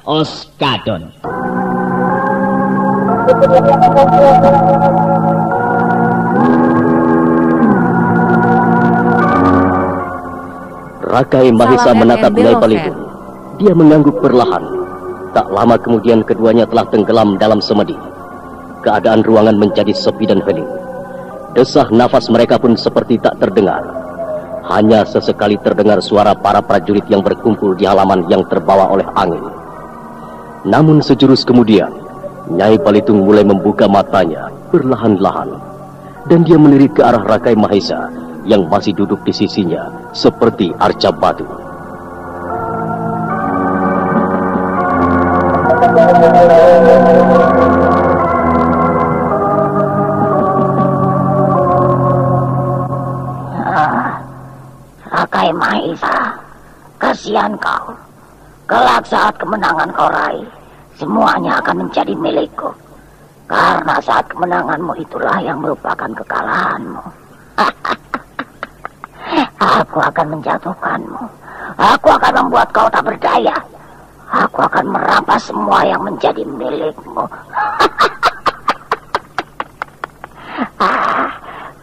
Oskadon. Rakai Mahesa menatap Nyai Balidung. Dia mengangguk perlahan. Tak lama kemudian keduanya telah tenggelam dalam semedi. Keadaan ruangan menjadi sepi dan hening. Desah nafas mereka pun seperti tak terdengar. Hanya sesekali terdengar suara para prajurit yang berkumpul di halaman yang terbawa oleh angin. Namun sejurus kemudian, Nyai Balidung mulai membuka matanya perlahan-lahan. Dan dia melirik ke arah Rakai Mahesa yang masih duduk di sisinya seperti arca batu. Rakai Mahesa, kasihan kau. Kelak saat kemenangan kau raih, semuanya akan menjadi milikku. Karena saat kemenanganmu itulah yang merupakan kekalahanmu. Aku akan menjatuhkanmu. Aku akan membuat kau tak berdaya. Aku akan merampas semua yang menjadi milikmu.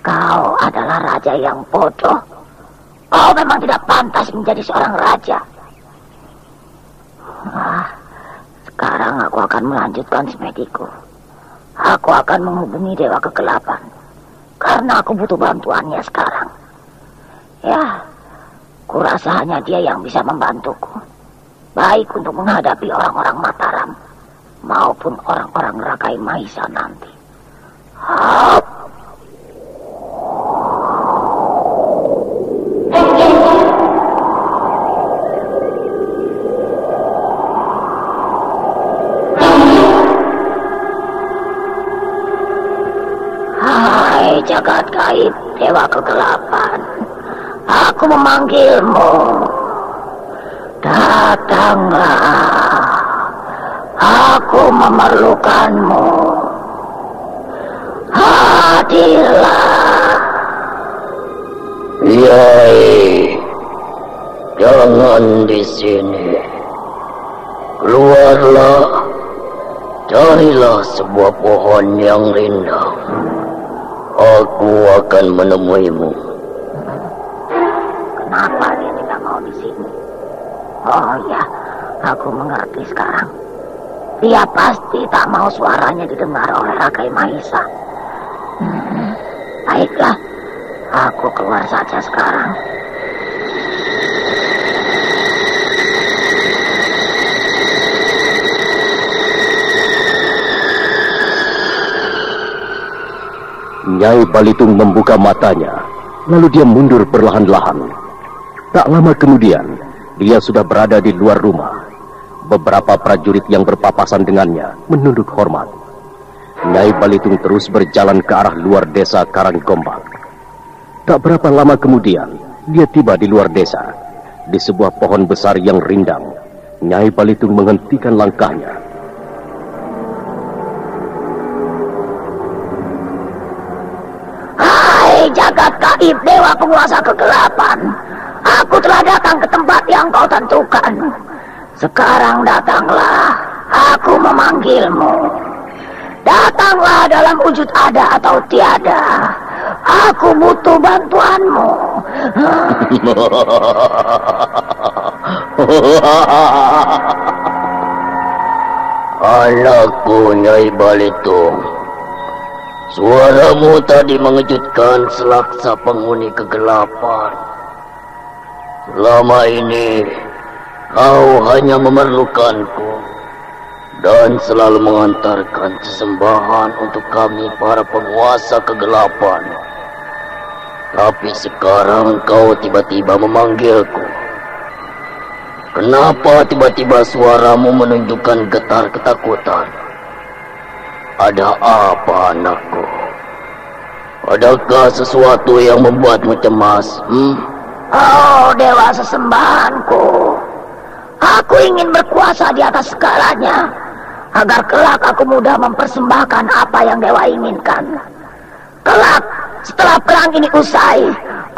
Kau adalah raja yang bodoh. Kau memang tidak pantas menjadi seorang raja. Sekarang aku akan melanjutkan semediku. Aku akan menghubungi Dewa Kegelapan. Karena aku butuh bantuannya sekarang. Ya, kurasa hanya dia yang bisa membantuku. Baik untuk menghadapi orang-orang Mataram maupun orang-orang Rakai Mahesa nanti. Hai jagat gaib Dewa Kegelapan, aku memanggilmu. Datanglah, aku memerlukanmu. Hadirlah. Nyai, jangan di sini. Keluarlah, carilah sebuah pohon yang rindang. Aku akan menemuimu. Kenapa dia tidak mau di sini? Oh ya, aku mengerti sekarang. Dia pasti tak mau suaranya didengar oleh Rakai Mahesa. Baiklah, aku keluar saja sekarang. Nyai Balidung membuka matanya, lalu dia mundur perlahan-lahan. Tak lama kemudian, dia sudah berada di luar rumah. Beberapa prajurit yang berpapasan dengannya menunduk hormat. Nyai Balidung terus berjalan ke arah luar desa Karanggombak. Tak berapa lama kemudian, dia tiba di luar desa. Di sebuah pohon besar yang rindang, Nyai Balidung menghentikan langkahnya. Jagat gaib Dewa Penguasa Kegelapan, aku telah datang ke tempat yang kau tentukan. Sekarang datanglah, aku memanggilmu. Datanglah dalam wujud ada atau tiada. Aku butuh bantuanmu. Anakku Nyai Balidung, suaramu tadi mengejutkan selaksa penghuni kegelapan. Selama ini kau hanya memerlukanku dan selalu mengantarkan sesembahan untuk kami para penguasa kegelapan. Tapi sekarang kau tiba-tiba memanggilku. Kenapa tiba-tiba suaramu menunjukkan getar ketakutan? Ada apa, anakku? Adakah sesuatu yang membuatmu cemas? Oh, dewa sesembahanku, aku ingin berkuasa di atas segalanya, agar kelak aku mudah mempersembahkan apa yang dewa inginkan. Kelak, setelah perang ini usai,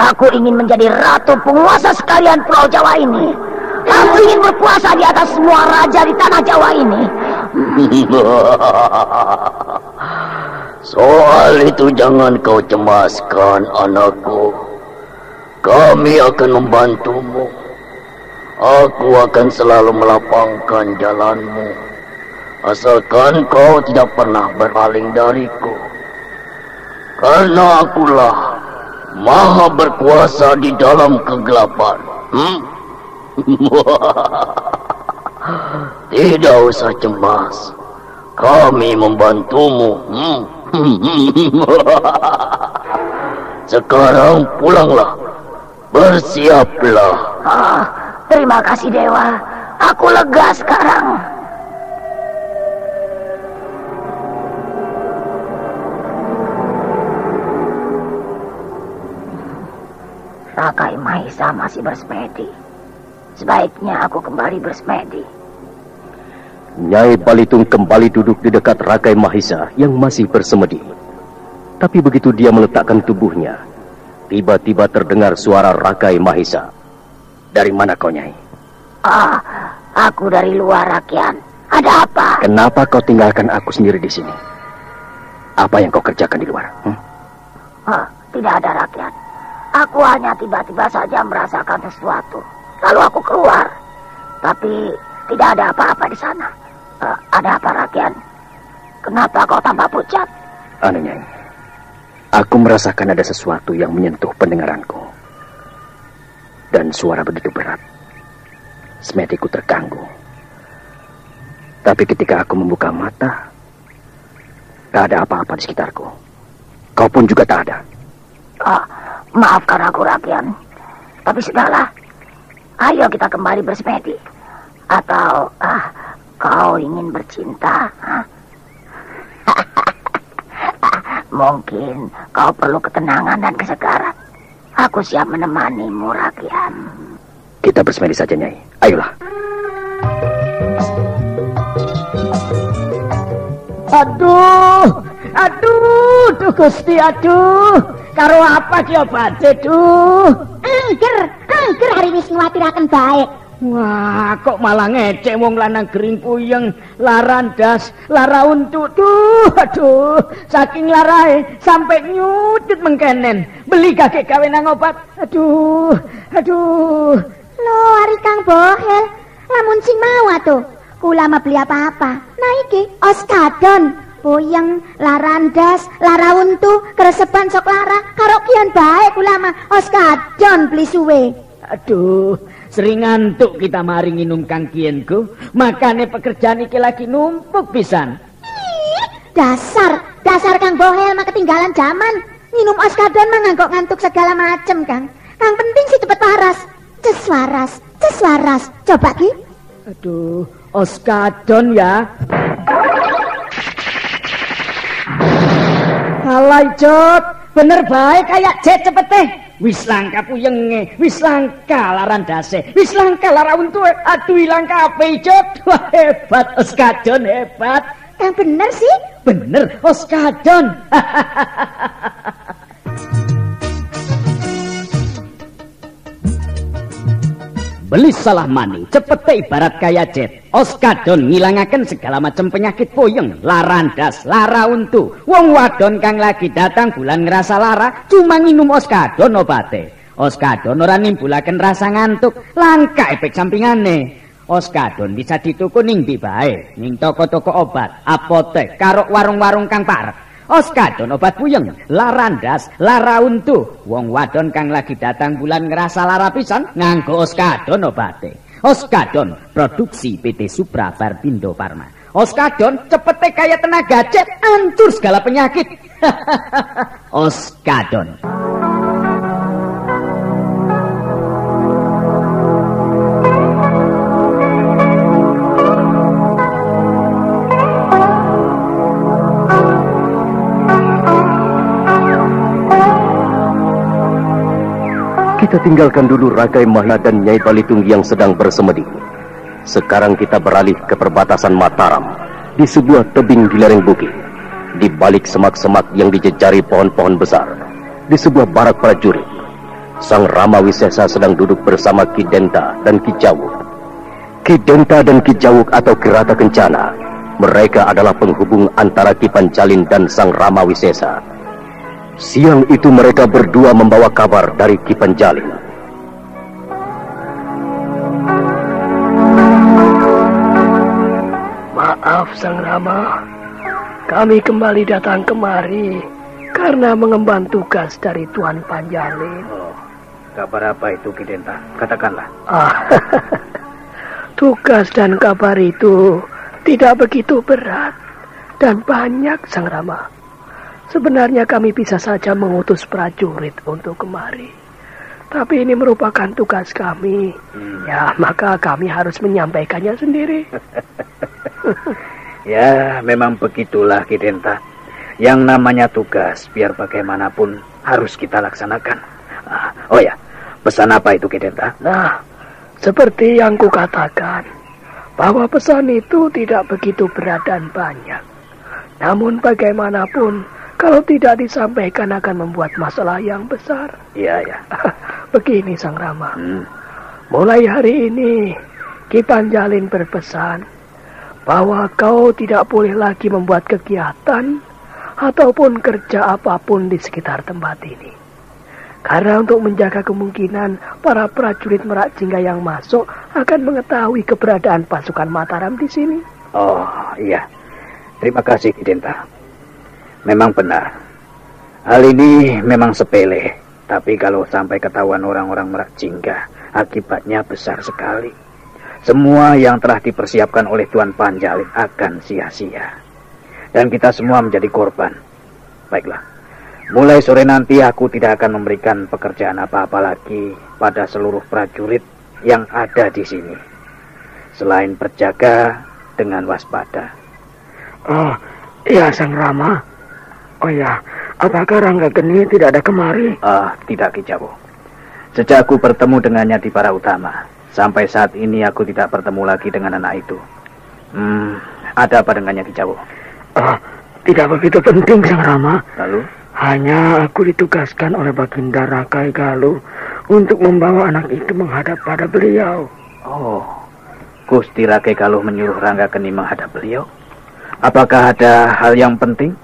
aku ingin menjadi ratu penguasa sekalian Pulau Jawa ini. Aku ingin berkuasa di atas semua raja di tanah Jawa ini. Soal itu jangan kau cemaskan, anakku. Kami akan membantumu. Aku akan selalu melapangkan jalanmu, asalkan kau tidak pernah berpaling dariku. Karena akulah maha berkuasa di dalam kegelapan. Tidak usah cemas, kami membantumu. Sekarang pulanglah, bersiaplah. Terima kasih Dewa, aku lega sekarang. Rakai Mahisa masih bersemedi. Sebaiknya aku kembali bersemedi. Nyai Balitung kembali duduk di dekat Rakai Mahisa yang masih bersemedi. Tapi begitu dia meletakkan tubuhnya, tiba-tiba terdengar suara Rakai Mahisa. Dari mana kau, Nyai? Aku dari luar, Rakyat. Ada apa? Kenapa kau tinggalkan aku sendiri di sini? Apa yang kau kerjakan di luar? Tidak ada, Rakyat. Aku hanya tiba-tiba saja merasakan sesuatu. Lalu aku keluar. Tapi tidak ada apa-apa di sana. Ada apa, Rakyat? Kenapa kau tampak pucat? Nyai, aku merasakan ada sesuatu yang menyentuh pendengaranku. Dan suara begitu berat. Semediku terganggu. Tapi ketika aku membuka mata, tak ada apa-apa di sekitarku. Kau pun juga tak ada. Maafkan aku, Rakyat. Tapi sudahlah. Ayo kita kembali bersemedi. Atau kau ingin bercinta? Mungkin kau perlu ketenangan dan kesegaran. Aku siap menemanimu, Rakyat. Kita bersemedi saja, Nyai. Ayolah. Aduh, Gusti, aduh. Karo apa ki obate, duh? Angger hari wis nguwatiraken bae. Wah, kok malah ngecek wong lanang gering puyeng, larandas, lara untuk. Aduh, saking larae sampai nyudut mengkenen. Beli kakek gawe nang obat. Aduh. Lho, ari Kang Bohel, lamun sing mau atuh. Kula mah beli apa-apa. Nah iki Oskadon, puyeng, larandas, lara untu, keresepan sok lara, karo kian bae kula mah Oskadon beli suwe. Aduh, sering ngantuk kita mari nginum Kang Kienku. Makane pekerjaan iki lagi numpuk pisan. Dasar Kang Bohel mah ketinggalan zaman. Minum Oskadon mah ngantuk segala macem, Kang. Kang penting sih cepet waras. Ces waras. Coba ki. Aduh, Oskadon ya. Halai Jod, bener baik kayak Jet cepet teh. Wis langka puyenge, wis langka larandase, wis langka lara untu. Aduh ilang kabeh Jod. Wah hebat Oskadon, hebat. Kang bener sih? Bener Oskadon. Beli salah maning, cepete ibarat kaya Jet. Oskadon ngilangaken segala macam penyakit puyeng, larandas, lara untu. Wong wadon kang lagi datang bulan ngerasa lara, cuma nginum Oskadon obate. Oskadon ora nimbulaken rasa ngantuk, langka efek sampingane. Oskadon bisa dituku ning ndi bae, ning toko-toko obat, apotek, karo warung-warung kang parek. Oskadon obat puyeng, larandas, lara untu. Wong wadon kang lagi datang bulan ngerasa lara pisan nganggo Oskadon obate. Oskadon produksi PT Supra Verbindo Pharma. Oskadon cepete kaya tenaga jet, hancur segala penyakit. Oskadon. Kita tinggalkan dulu Rakai Mahisa dan Nyai Balitung yang sedang bersemedi. Sekarang kita beralih ke perbatasan Mataram, di sebuah tebing di lereng bukit, di balik semak-semak yang dijejari pohon-pohon besar, di sebuah barak prajurit. Sang Rama Wisesa sedang duduk bersama Ki Denta dan Ki Jawu. Ki Denta dan Ki Jawuk atau Gerata Kencana, mereka adalah penghubung antara Ki Panjalin dan Sang Rama Wisesa. Siang itu mereka berdua membawa kabar dari Ki Panjalin. Maaf Sang Rama, kami kembali datang kemari karena mengemban tugas dari Tuan Panjalin. Oh, kabar apa itu Ki Denta? Katakanlah. Tugas dan kabar itu tidak begitu berat dan banyak Sang Rama. Sebenarnya kami bisa saja mengutus prajurit untuk kemari. Tapi ini merupakan tugas kami. Ya, maka kami harus menyampaikannya sendiri. Ya, memang begitulah Ki Denta. Yang namanya tugas, biar bagaimanapun harus kita laksanakan. Oh ya, pesan apa itu Ki Denta? Nah, seperti yang kukatakan, bahwa pesan itu tidak begitu berat dan banyak. Namun bagaimanapun, kalau tidak disampaikan akan membuat masalah yang besar. Iya, ya. Begini Sang Rama, mulai hari ini, Ki Panjalin berpesan bahwa kau tidak boleh lagi membuat kegiatan ataupun kerja apapun di sekitar tempat ini. Karena untuk menjaga kemungkinan para prajurit Merak Jingga yang masuk akan mengetahui keberadaan pasukan Mataram di sini. Oh, iya. Terima kasih Ki Denta. Memang benar. Hal ini memang sepele, tapi kalau sampai ketahuan orang-orang Merak Jingga, akibatnya besar sekali. Semua yang telah dipersiapkan oleh Tuan Panjalin akan sia-sia. Dan kita semua menjadi korban. Baiklah. Mulai sore nanti aku tidak akan memberikan pekerjaan apa-apa lagi pada seluruh prajurit yang ada di sini. Selain berjaga dengan waspada. Oh, iya Sang Rama. Oh ya, apakah Rangga Geni tidak ada kemari? Tidak Ki Jawuk. Sejak aku bertemu dengannya di Para Utama, sampai saat ini aku tidak bertemu lagi dengan anak itu. Ada apa dengannya Ki Jawuk? Tidak begitu penting Sang Rama. Lalu? Hanya aku ditugaskan oleh Baginda Rakai Galuh untuk membawa anak itu menghadap pada beliau. Oh, Gusti Rakai Galuh menyuruh Rangga Geni menghadap beliau? Apakah ada hal yang penting?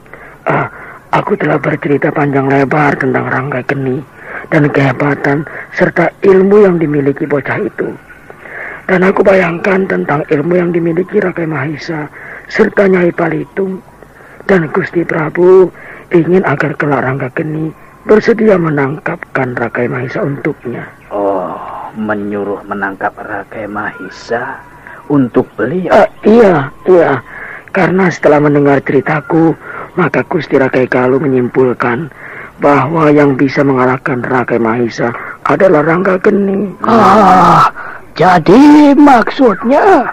Aku telah bercerita panjang lebar tentang Rangga Geni dan kehebatan serta ilmu yang dimiliki bocah itu. Dan aku bayangkan tentang ilmu yang dimiliki Rakai Mahisa serta Nyai Palitung. Dan Gusti Prabu ingin agar kelak Rangga Geni bersedia menangkapkan Rakai Mahisa untuknya. Oh, menyuruh menangkap Rakai Mahisa untuk beliau? Iya. Karena setelah mendengar ceritaku, maka Gusti Rakai Galuh menyimpulkan bahwa yang bisa mengalahkan Rakai Mahisa adalah Rangga Geni. Jadi maksudnya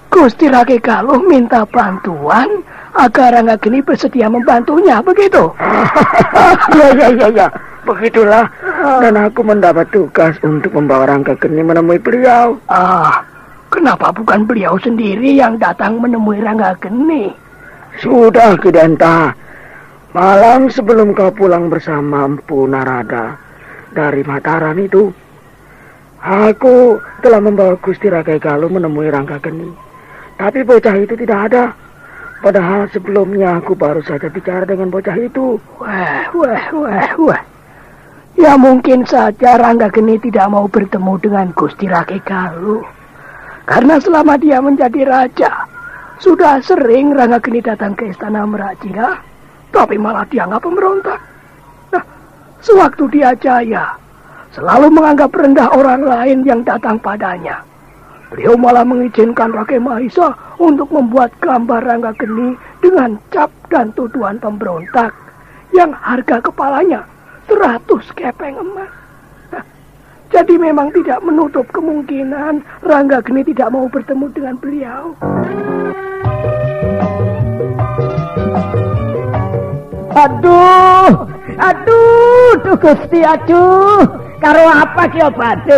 Gusti Rakai Galuh minta bantuan agar Rangga Geni bersedia membantunya, begitu? Iya. Begitulah. Dan aku mendapat tugas untuk membawa Rangga Geni menemui beliau. Kenapa bukan beliau sendiri yang datang menemui Rangga Geni? Sudah, Ki Denta. Malam sebelum kau pulang bersama Empu Narada dari Mataram itu, aku telah membawa Gusti Rakai Galuh menemui Rangga Geni. Tapi bocah itu tidak ada. Padahal sebelumnya aku baru saja bicara dengan bocah itu. Wah. Ya mungkin saja Rangga Geni tidak mau bertemu dengan Gusti Rakai Galuh. Karena selama dia menjadi raja, sudah sering Rangga Geni datang ke istana Merak Jingga, tapi malah dianggap pemberontak. Nah, sewaktu dia jaya, selalu menganggap rendah orang lain yang datang padanya. Beliau malah mengizinkan Rakai Mahisa untuk membuat gambar Rangga Geni dengan cap dan tuduhan pemberontak yang harga kepalanya 100 kepeng emas. Nah, jadi memang tidak menutup kemungkinan Rangga Geni tidak mau bertemu dengan beliau. Aduh, Gusti, karo apa ki obate,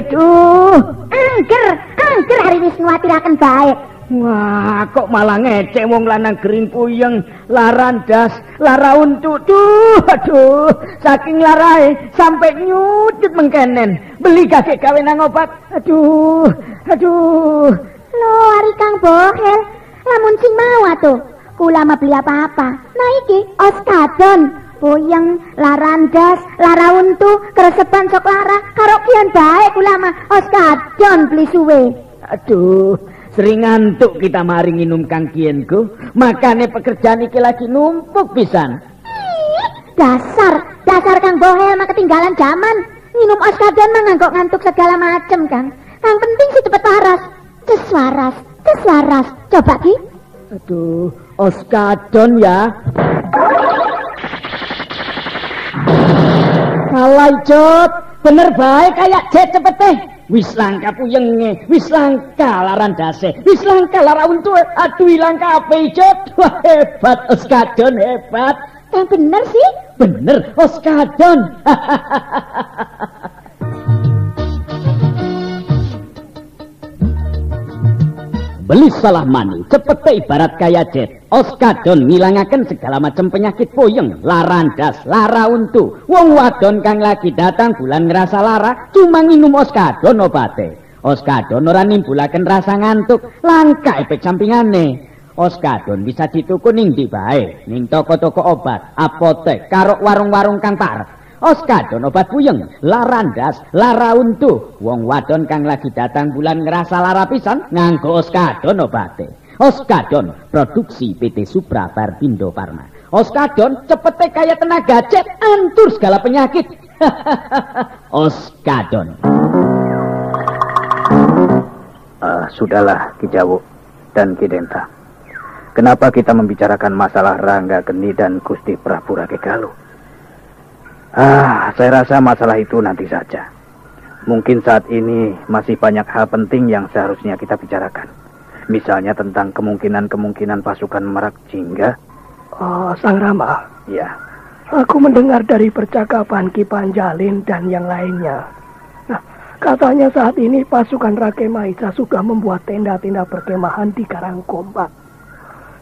Angger hari wis nguwatiraken bae. Wah, kok malah ngecek wong lanang gering puyeng, larandas, lara untu. Aduh, saking larae sampai nyucut mengkenen. Beli kakek gawe nang obat. Aduh. Lo ari Kang Bohel, lamun sing mau atuh. Kula mah beli apa-apa. Nah iki oskadon, puyeng, larandas, lara untu, keresepan sok lara, karo kian bae kula mah oskadon beli suwe. Aduh, sering ngantuk kita mari nginum Kang Kienku. Makane pekerjaan iki lagi numpuk pisan. Dasar Kang Bohel mah ketinggalan zaman. Minum oskadon mah ngantuk segala macem Kang. Yang penting sih cepet waras. Tes waras. Coba Ki. Aduh, oskadon ya. Kalai Jod, bener baik kayak jet cepet teh. Wis langka puyenge, wis langka laran dase, wis langka lara untu. Aduh langka apa Jod? Wah hebat oskadon hebat. Yang bener sih? Bener oskadon. Beli salah mani, cepete ibarat kaya jet. Oskadon ngilangaken segala macam penyakit puyeng, larandas, lara untu. Wong wadon kang lagi datang bulan ngerasa lara, cuma minum oskadon obate. Oskadon ora nimbulaken rasa ngantuk, langka efek sampingane. Oskadon bisa dituku ning ndi bae, ning toko-toko obat, apotek, karo warung-warung kang parek. Oskadon obat puyeng, larandas, lara untu. Wong wadon kang lagi datang bulan ngerasa lara pisan, nganggo oskadon obate. Oskadon produksi PT Supra Barpindo Farma. Oskadon cepete kaya tenaga jet, antur segala penyakit. Oskadon. Sudahlah Ki Jawo dan Ki Denta. Kenapa kita membicarakan masalah Rangga Geni dan Gusti Prabu Rakegaluh? Saya rasa masalah itu nanti saja. Mungkin saat ini masih banyak hal penting yang seharusnya kita bicarakan. Misalnya tentang kemungkinan pasukan Merak Jingga. Sang Rama. Ya. Aku mendengar dari percakapan Ki Panjalin dan yang lainnya. Nah, katanya saat ini pasukan Rake Mahisa sudah membuat tenda-tenda perkemahan di Karangkombak.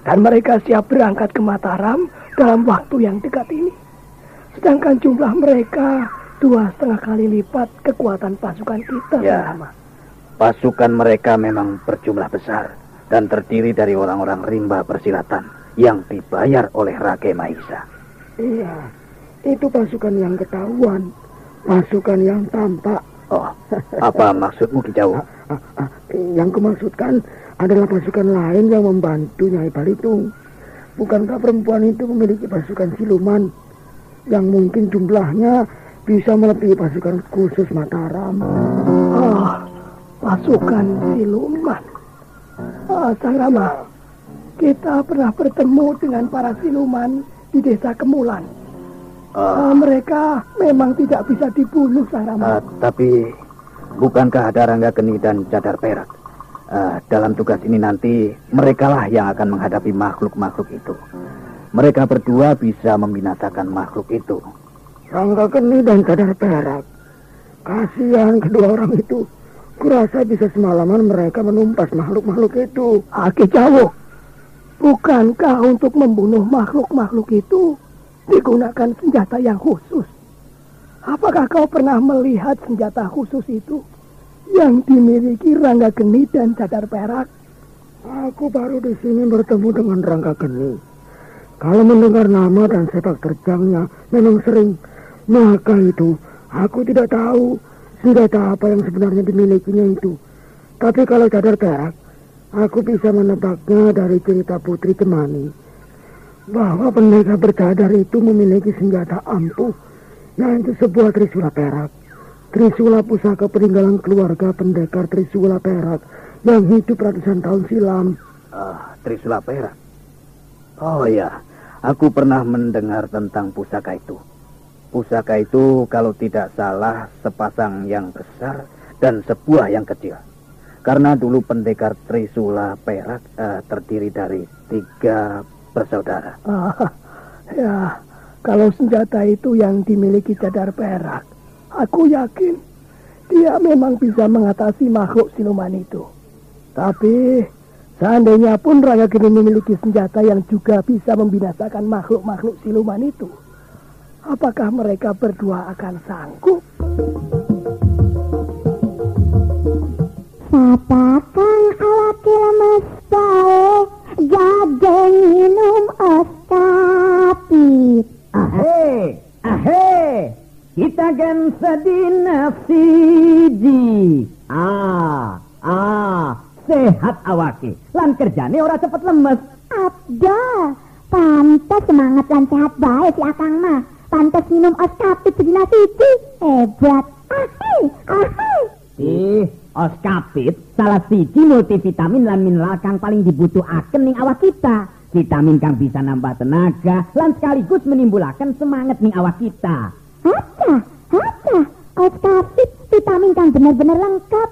Dan mereka siap berangkat ke Mataram dalam waktu yang dekat ini. Sedangkan jumlah mereka 2,5 kali lipat kekuatan pasukan kita. Ya, pasukan mereka memang berjumlah besar dan terdiri dari orang-orang rimba persilatan yang dibayar oleh Rake Mahisa. Iya, itu pasukan yang ketahuan, pasukan yang tampak. Apa maksudmu Ki Jawo? Yang kumaksudkan adalah pasukan lain yang membantu Nyai Balitung. Bukankah perempuan itu memiliki pasukan siluman yang mungkin jumlahnya bisa melebihi pasukan khusus Mataram? Pasukan siluman. Sang Rama, kita pernah bertemu dengan para siluman di desa Kemulan. Mereka memang tidak bisa dibunuh, Sang Rama. Tapi bukankah ada Rangga Geni dan Cadar Perak? Dalam tugas ini nanti merekalah yang akan menghadapi makhluk-makhluk itu. Mereka berdua bisa membinasakan makhluk itu. Rangga Geni dan Cadar Perak. Kasihan kedua orang itu. Kurasa bisa semalaman mereka menumpas makhluk-makhluk itu. Ki Jawo, bukankah untuk membunuh makhluk-makhluk itu digunakan senjata yang khusus? Apakah kau pernah melihat senjata khusus itu yang dimiliki Rangga Geni dan Cadar Perak? Aku baru di sini bertemu dengan Rangga Geni. Kalau mendengar nama dan sepak terjangnya memang sering, maka itu aku tidak tahu senjata apa yang sebenarnya dimilikinya itu. Tapi kalau Cadar Perak, aku bisa menebaknya dari cerita Putri Cemani bahwa pendekar bercadar itu memiliki senjata ampuh, yaitu sebuah trisula perak. Trisula pusaka peninggalan keluarga pendekar Trisula Perak yang hidup ratusan tahun silam. Trisula Perak. Oh ya, aku pernah mendengar tentang pusaka itu. Pusaka itu kalau tidak salah sepasang yang besar dan sebuah yang kecil. Karena dulu pendekar Trisula Perak terdiri dari 3 bersaudara. Ya, kalau senjata itu yang dimiliki Cadar Perak, aku yakin dia memang bisa mengatasi makhluk siluman itu. Tapi seandainya pun Rangga Geni memiliki senjata yang juga bisa membinasakan makhluk-makhluk siluman itu, apakah mereka berdua akan sanggup? Sapakang awake lemes bae, gade minum oskapit. Ahe, kita kan sedina siji. Sehat awake, lan kerjane ora cepet lemes. Abda, pantes semangat lan sehat bae si Akang mah. Pantes minum oskapit sedina siji. Hebat. Oskapit salah siji multivitamin lan mineral kang paling dibutuhaken ning awak kita. Vitamin kang bisa nambah tenaga lan sekaligus menimbulaken semangat ning awak kita. Oskapit vitamin kang bener-bener lengkap.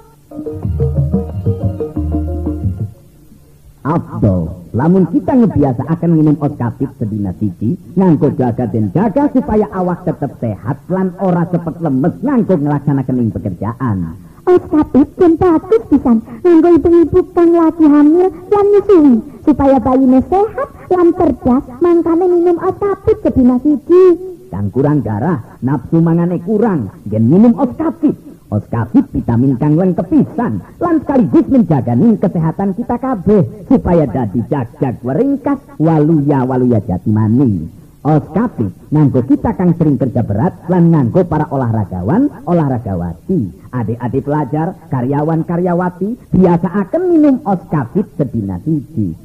Abdul, lamun kita ngebiasa akan minum oskapit sedina siji, nganggo jaga dan jaga supaya awak tetap sehat lan ora cepet lemes nganggo ngelaksanakan ing pekerjaan. Oskapit dan bagus pisan nganggo ibu-ibu kang lagi hamil lan nyusui supaya bayine sehat lan cerdas, mangkane minum oskapit sedina siji. Kang kurang darah, nafsu mangane kurang, gen minum oskapit. Oskapit vitamin kang lengkep pisan lan sekaligus menjaga kesehatan kita kabeh supaya dadi jag-jag weringkas waluya jati maning. Oskapit nganggo kita kang sering kerja berat lan nganggo para olahragawan, olahragawati, adik-adik pelajar, karyawan-karyawati biasa akan minum oskapit sedina siji.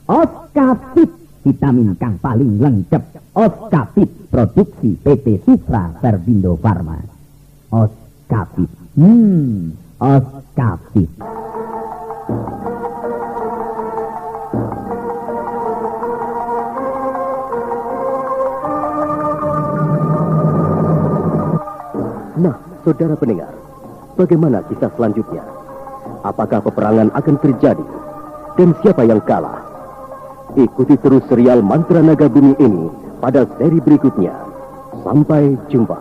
Oskapit vitamin kang paling lengkap. Oskapit produksi PT Supra Perbindo Farma. Oskapit. Oskapit. Nah, saudara pendengar, bagaimana kisah selanjutnya? Apakah peperangan akan terjadi? Dan siapa yang kalah? Ikuti terus serial Mantra Naga Bumi ini pada seri berikutnya. Sampai jumpa.